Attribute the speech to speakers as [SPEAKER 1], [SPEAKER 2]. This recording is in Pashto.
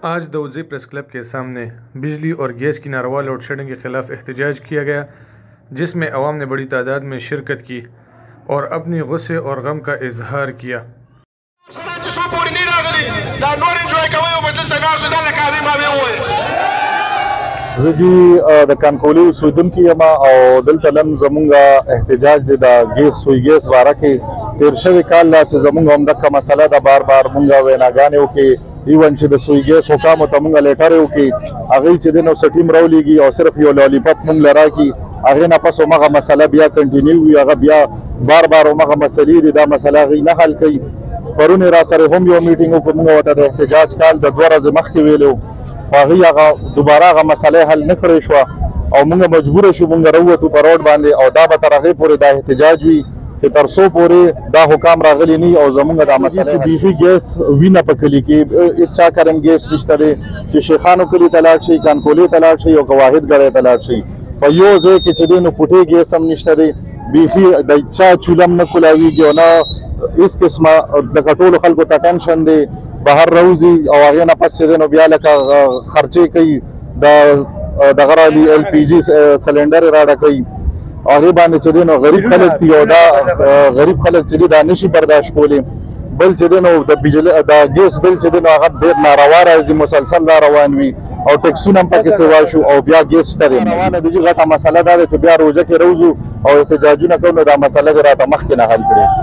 [SPEAKER 1] आज दाऊदज़ई press club के सामने बिजली और गैस की नारवा लोड शेडिंग के खिलाफ एहतजाज किया गया, जिसमें अवाम ने बड़ी तादाद में शिरकत की और अपनी गुस्से और गम का इजहार किया।
[SPEAKER 2] जी द कानकोली ओसिदونکي یم او دلته نن زمونږ احتجاج دی د سوی ګیس باره کې تیر شوی کال داسې زمونږ همدغه مسله ده بار بار مونږ ویناګانې وکړې ایون چې د سوی ګیس حکامو ته مونږ لیټر وکړي هغوی چې دی نو سټیم راولیږي او صرف یو لالیپاپ مونږ له راکړي هغې نه پس همغه مسله بیا کنټینیو وي هغه بیا بار بار همغه مسلې دي دا مسله هغوی نه حل کوي پرون را سره هم یو میټینګ وکړو مونږ ورته د احتجاج کال د 2 ورځې مخکې ویلو هغوی هغه دوباره هغه مسله حل نه کړې شوه او مونږ مجبوره شو مونږ راووتو په روډ باندې او دا به تر هغې پورې دا احتجاج وي چې تر څو پورې دا حکام راغلي نه او زمونږ دا مسله چې بیخي ګیس وینه په کلي کې هېچا کرم ګیس نشته دی چې شیخانو کلي ته لاړ شي کانکولي ته لاړ شي او که واحد ګړی ته لاړ شي په یو ځای کې چې دی نو پوټې ګیس هم نشته دی بیخي د چا چوله هم نه کولاویږي او نه هېڅ قسمه لکه ټولو خلکو ته ټینشن دی بهر راوځي او هغې نه پس چې دی نو بیا لکه خرچې کوي دغه رالي ایل پی جي سلنډر یې راډکوي هغې باندې چې دی نو غریب خلک دي او دا غریب خلک چې دي دا نشي برداشت کولی بل چې دی نو د ګیس بل چې دی نو هغه ډېر ناروا راځي مسلسل را روان وي او ټیکسونه هم پکې سوا شو او بیا ګیس شته دی روانه دی چې غټه مسله دا ده چې بیا روژه کې روځو او احتجاجونه کوو نو دا مسله دې راته مخکې نه حل کړې